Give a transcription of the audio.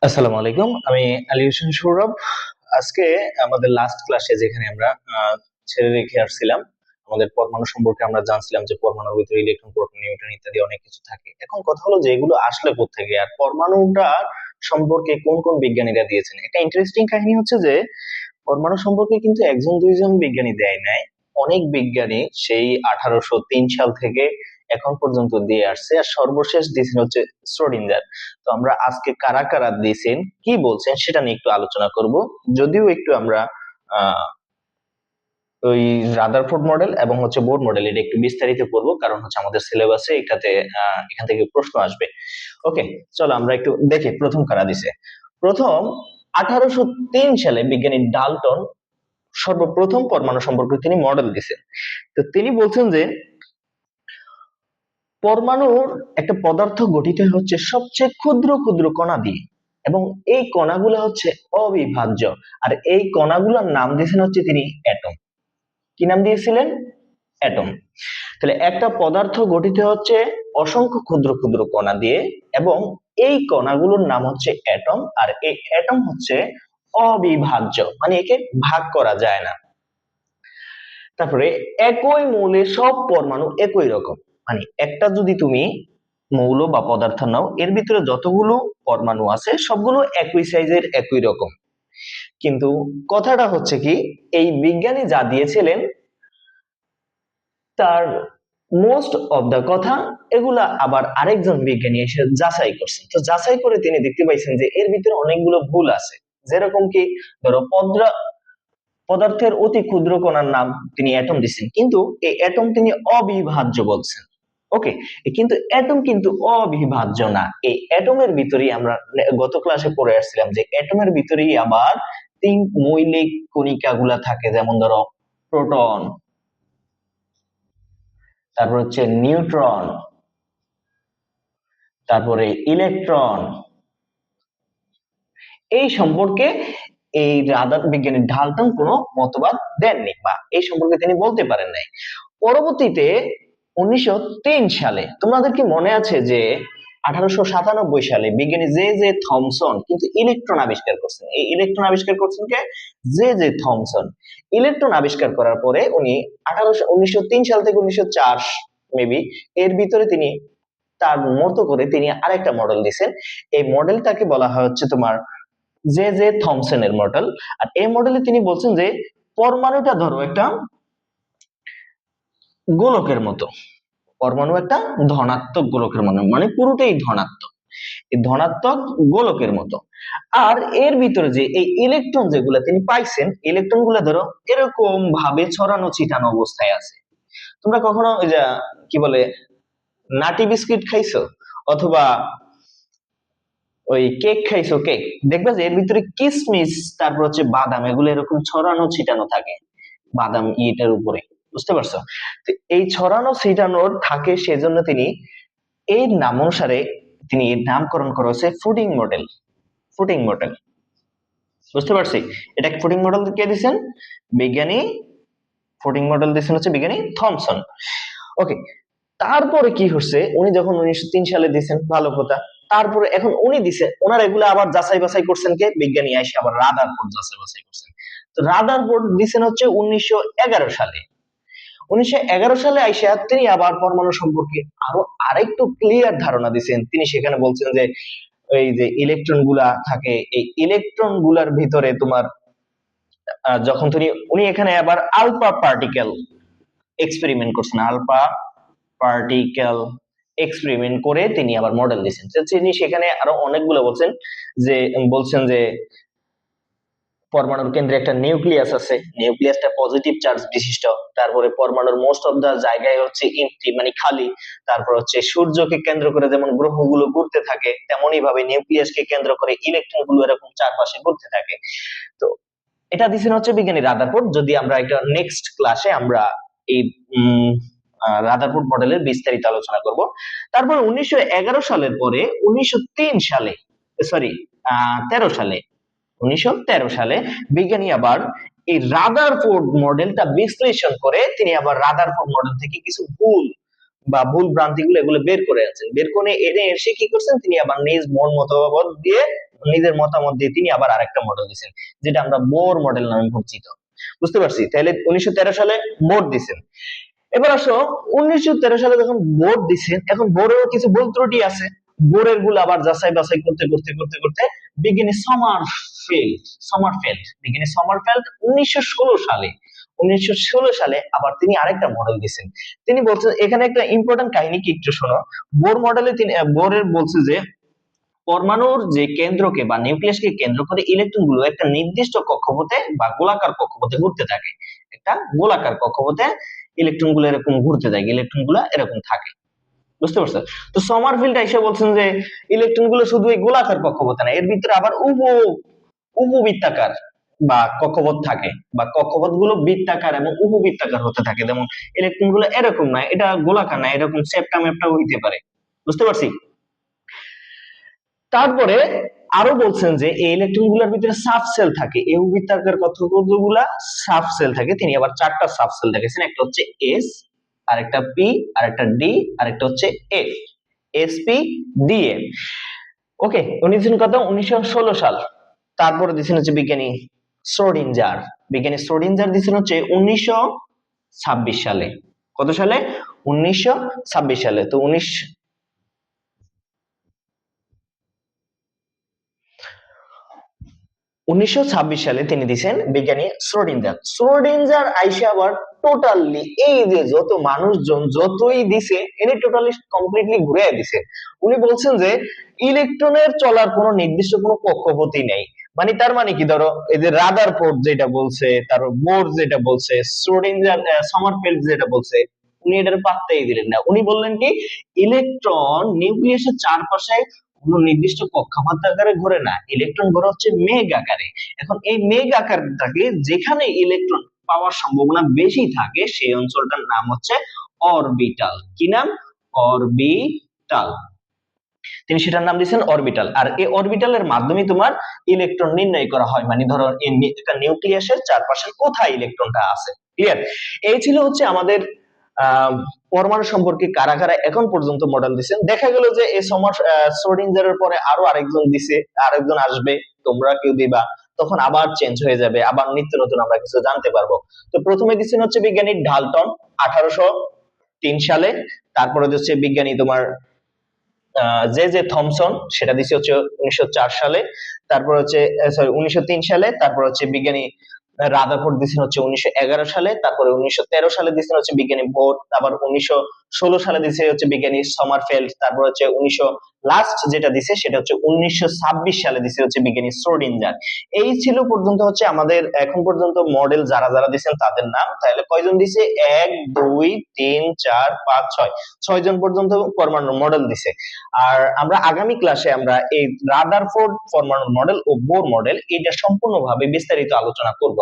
আসসালামু আলাইকুম। আমি আলী হোসেন সৌরভ। আজকে আমাদের লাস্ট ক্লাসে যেখানে আমরা ছেড়ে রেখে আসছিলাম, আমাদের পরমাণু সম্পর্কে আমরা জানছিলাম যে পরমাণুর ভিতরে ইলেকট্রন, প্রোটন, নিউট্রন ইত্যাদি অনেক কিছু থাকে। এখন কথা হলো যে এগুলো আসলে কোত্থেকে, আর পরমাণুটা সম্পর্কে কোন কোন বিজ্ঞানীরা দিয়েছেন। একটা ইন্টারেস্টিং কাহিনী হচ্ছে যে পরমাণু সম্পর্কে কিন্তু একজন দুইজন বিজ্ঞানী দেয় নাই, অনেক বিজ্ঞানী সেই 1803 সাল থেকে এখন পর্যন্ত দিয়ে আসছে, আর সর্বশেষ দিয়েছেন হচ্ছে শ্রোডিঙ্গার। তো আমরা আজকে কারা কারা দিয়েছেন, কি বলছেন সেটা নিয়ে একটু আলোচনা করব। যদিও একটু আমরা আহ ওই রাদারফোর্ড মডেল এবং হচ্ছে বোর মডেল এটা একটু বিস্তারিত করব, কারণ হচ্ছে আমাদের সিলেবাসে এখান থেকে প্রশ্ন আসবে। ওকে, চলো আমরা একটু দেখি প্রথম কারা দিছে। প্রথম 1803 সালে বিজ্ঞানী ডাল্টন সর্বপ্রথম পরমাণু সম্পর্কে তিনি মডেল দিছেন। তো তিনি বলছেন যে পরমাণুর একটা পদার্থ গঠিত হচ্ছে সবচেয়ে ক্ষুদ্র ক্ষুদ্র কণা দিয়ে, এবং এই কণাগুলো হচ্ছে অবিভাজ্য। আর এই কণাগুলোর নাম দিয়েছেন হচ্ছে তিনি অ্যাটম। কি নাম দিয়েছিলেন? অ্যাটম। তাহলে একটা পদার্থ গঠিত হচ্ছে অসংখ্য ক্ষুদ্র ক্ষুদ্র কণা দিয়ে, এবং এই কণাগুলোর নাম হচ্ছে অ্যাটম। আর এই অ্যাটম হচ্ছে অবিভাজ্য, মানে একে ভাগ করা যায় না। তারপরে একই মৌলের সব পরমাণু একই রকম, মানে একটা যদি তুমি মৌল বা পদার্থ নাও, এর ভিতরে যতগুলো পরমাণু আছে সবগুলো একই সাইজের, একই রকম। কিন্তু কথাটা হচ্ছে কি, এই বিজ্ঞানী যা দিয়েছিলেন তার মোস্ট অফ দা কথা এগুলা আবার আরেকজন বিজ্ঞানী এসে যাচাই করছেন। তো যাচাই করে তিনি দেখতে পাইছেন যে এর ভিতরে অনেকগুলো ভুল আছে। যেরকম কি, ধরো পদার্থের অতি ক্ষুদ্র কণার নাম তিনি অ্যাটম দিচ্ছেন, কিন্তু এই অ্যাটম তিনি অবিভাজ্য বলছেন। ওকে, কিন্তু অ্যাটম কিন্তু অবিভাজ্য না। এই অ্যাটমের ভিতরেই আমরা গত ক্লাসে পড়ে আসছিলাম যে অ্যাটমের ভিতরেই আবার তিন মৌলিক কণিকা গুলা থাকে, যেমন ধরো প্রোটন, তারপর হচ্ছে নিউট্রন, তারপরে ইলেকট্রন। এই সম্পর্কে এই রাদার বিজ্ঞানী ডাল্টন কোনো মতবাদ দেননি, বা এই সম্পর্কে তিনি বলতে পারেন নাই। পরবর্তীতে 1903 সালে, তোমাদের কি মনে আছে যে 1897 সালে বিজ্ঞানী জে জে থমসন কিন্তু ইলেকট্রন আবিষ্কার করছেন। এই ইলেকট্রন আবিষ্কার করছেন কে? J J Thomson. ইলেকট্রন আবিষ্কার করার পরে উনি 1903 সাল থেকে 1904 মেবি এর ভিতরে তিনি তার মতো করে তিনি আরেকটা মডেল দিয়েছেন। এই মডেলটাকে বলা হয় হচ্ছে তোমার জে জে থমসনের মডেল। আর এই মডেলে তিনি বলছেন যে পরমাণুটা ধরো একটা গোলকের মতো, পরমাণু একটা ধনাত্মক গোলকের মতো, মানে পুরোটাই ধনাত্মক, এই ধনাত্মক গোলকের মতো। আর এর ভিতরে যে এই ইলেকট্রন যেগুলা তিনি পাইছেন, ইলেকট্রন গুলা ধরো এরকম ভাবে ছড়ানো ছিটানো অবস্থায় আছে। তোমরা কখনো ওই যে কি বলে নাটি বিস্কিট খাইছো, অথবা ওই কেক খাইছো, কেক দেখবা যে এর ভিতরে কিসমিস, তারপর হচ্ছে বাদাম, এগুলো এরকম ছড়ানো ছিটানো থাকে বাদাম ইটার উপরে, বুঝতে পারছো? তো এই ছড়ানো ছিটানোর থাকে, সেজন্য তিনি এর নাম অনুসারে তিনি এর নামকরণ করা হয়েছে ফুডিং মডেল। ফুডিং মডেল, বুঝতে পারছি? এটা ফুডিং মডেল কে দিয়েছেন? বিজ্ঞানী ফুডিং মডেল দিয়েছেন হচ্ছে বিজ্ঞানী থমসন। ওকে, তারপরে কি হচ্ছে, উনি যখন 1903 সালে দিয়েছেন ভালো কথা, তারপরে এখন উনি দিছেন, ওনার এগুলো আবার যাচাই বাছাই করছেন কে? বিজ্ঞানী আইসে আবার রাদারফোর্ড যাচাই বাছাই করছেন। তো রাদারফোর্ড দিছেন হচ্ছে 1911 সালে। 1911 সালে আইসা তিনি আবার পরমাণু সম্পর্কে আরো আরেকটু ক্লিয়ার ধারণা দিচ্ছেন। তিনি সেখানে বলছেন যে এই যে ইলেকট্রন গুলা থাকে, এই ইলেকট্রন গুলার ভিতরে তোমার যখন উনি এখানে আবার আলফা পার্টিকেল এক্সপেরিমেন্ট করছেন, আলফা পার্টিকেল এক্সপেরিমেন্ট করে তিনি আবার মডেল দিয়েছেন। তিনি সেখানে আরো অনেকগুলো বলছেন যে পরমাণুর কেন্দ্রে একটা নিউক্লিয়াস আছে, নিউক্লিয়াসটা পজিটিভ চার্জ বিশিষ্ট। তারপরে পরমাণুর মোস্ট অফ দা জায়গায় হচ্ছে এমটি, মানে খালি। তারপর হচ্ছে সূর্যকে কেন্দ্র করে যেমন গ্রহগুলো ঘুরতে থাকে, তেমনই ভাবে নিউক্লিয়াসকে কেন্দ্র করে ইলেকট্রন গুলো এরকম চারপাশে ঘুরতে থাকে। তো এটা দিছেন হচ্ছে বিজ্ঞানী রাদারফোর্ড। যদি আমরা একটা নেক্সট ক্লাসে আমরা এই রাদারফোর্ড মডেলের বিস্তারিত আলোচনা করব। তারপর 1911 সালের পরে 1903 সালে, সরি 13 সালে, 1913 সালে বিজ্ঞানী আবার এই রাদারফোর্ড মডেলটা বিশ্লেষণ করে তিনি আবার রাদারফোর্ড মডেল থেকে কিছু ভুল বা ভুল ভ্রান্তিগুলো এগুলো বের করে আছেন, বের করে এনে এসে কি করছেন তিনি আবার নিজ মন মতামত দিয়ে, নিজের মতামত দিয়ে তিনি আবার আরেকটা মডেল দিয়েছেন, যেটা আমরা বোর মডেল নামে পরিচিত। বুঝতে পারছি? তাহলে 1913 সালে বোর দিছেন। এবার আসো 1913 সালে যখন বোর্ড দিছেন, এখন বোর্ডেরও কিছু ভুল ত্রুটি আছে। বোর্ডের গুলো আবার যাচাই বাছাই করতে করতে করতে করতে বিজ্ঞানী বিজ্ঞানী সমারফেল্ড 1916 সালে, 1916 সালে আবার তিনি আরেকটা মডেল দিয়েছেন। তিনি বলছেন, এখানে একটা ইম্পর্টেন্ট কাহিনী কি একটু শোনো। বোর মডেলে তিনি বোরের বলছে যে পরমাণুর যে কেন্দ্রকে বা নিউক্লিয়াসকে কেন্দ্র করে ইলেকট্রন গুলো একটা নির্দিষ্ট কক্ষপথে বা গোলাকার কক্ষপথে ঘুরতে থাকে। একটা গোলাকার কক্ষপথে ইলেকট্রন গুলো এরকম ঘুরতে থাকে, ইলেকট্রন গুলো এরকম থাকে। বুঝতে পারছো? তো সমারফিল্ড এসে বলছেন যে ইলেকট্রন গুলো শুধু এই গোলাকার কক্ষপথে না, এর ভিতরে আবার উপবৃত্তাকার বা কক্ষপথ থাকে, বা কক্ষপথ গুলো বৃত্তাকার এবং উপবৃত্তাকার হতে থাকে। যেমন ইলেকট্রন গুলো এরকম না, এটা গোলাকার না, এরকম সেপ্টা মেপ্টা হইতে পারে। বুঝতে পারছি? তারপরে আরো বলছেন যে এই ইলেকট্রন গুলোর ভিতরে সাব সেল থাকে, এই বৃত্তাকার কক্ষপথগুলা সাব সেল থাকে। তিনি আবার 4টা সাব সেল দেখেছেন, একটা হচ্ছে এস, আরেকটা পি, আরেকটা ডি, আরেকটা হচ্ছে এফ, এসপি ডিএফ। ওকে, উনি দিয়েছেন কত? 1916 সাল। তারপরে দিয়েছেন হচ্ছে বিজ্ঞানী শ্রোডিঞ্জার দিয়েছেন হচ্ছে 1926 সালে। কত সালে? 1926 সালে। তো 1926 সালে তিনি দিয়েছেন বিজ্ঞানী শ্রোডিঞ্জার আইসে আবার টোটালি এই যে যত মানুষজন যতই দিছে এনে টোটালি কমপ্লিটলি ঘুরে দিছে। উনি বলছেন যে ইলেকট্রনের চলার কোনো নির্দিষ্ট কোনো কক্ষপথই নেই। মানে তার মানে কি, ধরো এই যে রাদারফোর্ড যেটা বলছে, তারপর বোর যেটা বলছে, শ্রোডিঞ্জার সমারফেল্ড যেটা বলছে, উনি এটার পাত্তাই দিলেন না। উনি বললেন কি, ইলেকট্রন নিউক্লিয়াসের চারপাশে কোন নির্দিষ্ট কক্ষপথ আকারে ঘোরে না, ইলেকট্রন ঘোরে হচ্ছে মেঘ আকারে। এখন এই মেঘ আকারটাকে যেখানে ইলেকট্রন পাওয়ার সম্ভাবনা বেশি থাকে সেই অঞ্চলটার নাম হচ্ছে অরবিটাল। কি নাম? অরবিটাল। তিনি সেটার নাম দিয়েছেন অরবিটাল। আর এই অরবিটালের মাধ্যমে তোমার ইলেকট্রন নির্ণয় করা হয়, মানে ধরো একটা নিউক্লিয়াসের চারপাশে কোথায় ইলেকট্রনটা আছে। ক্লিয়ার? এই ছিল হচ্ছে আমাদের পরমাণু সম্পর্কে কারা কারা এখন পর্যন্ত মডেল দিচ্ছেন। দেখা গেল যে এই শ্রোডিঞ্জারের পরে আরো আরেকজন দিছে, আরেকজন আসবে, তোমরা কেউ দিবা, তখন আবার চেঞ্জ হয়ে যাবে, আবার নিত্য নতুন আমরা কিছু জানতে পারবো। তো প্রথমে দিচ্ছেন হচ্ছে বিজ্ঞানী ডাল্টন 1803 সালে। তারপরে হচ্ছে বিজ্ঞানী তোমার জে জে থমসন, সেটা দিছে হচ্ছে 1904 সালে। তারপর হচ্ছে 1903 সালে। তারপর হচ্ছে বিজ্ঞানী রাদারফোর্ড দিছেন হচ্ছে 1911 সালে। তারপরে 1913 সালে দিছেন হচ্ছে বিজ্ঞানী বোর। আবার 1916 সালে দিছে হচ্ছে বিজ্ঞানী সমারফেল্ড। তারপর হচ্ছে লাস্ট যেটা দিছে সেটা হচ্ছে 1926 সালে দিছে হচ্ছে বিজ্ঞানী শ্রোডিঞ্জার। এই ছিল পর্যন্ত হচ্ছে আমাদের এখন পর্যন্ত মডেল যারা যারা দিছেন তাদের নাম। তাহলে কয়জন দিছে? 1 2 3 4 5 6, 6 জন পর্যন্ত পরমাণু মডেল দিছে। আর আমরা আগামী ক্লাসে আমরা এই রাদারফোর্ড পরমাণু মডেল ও বোর মডেল এটা সম্পূর্ণভাবে বিস্তারিত আলোচনা করব।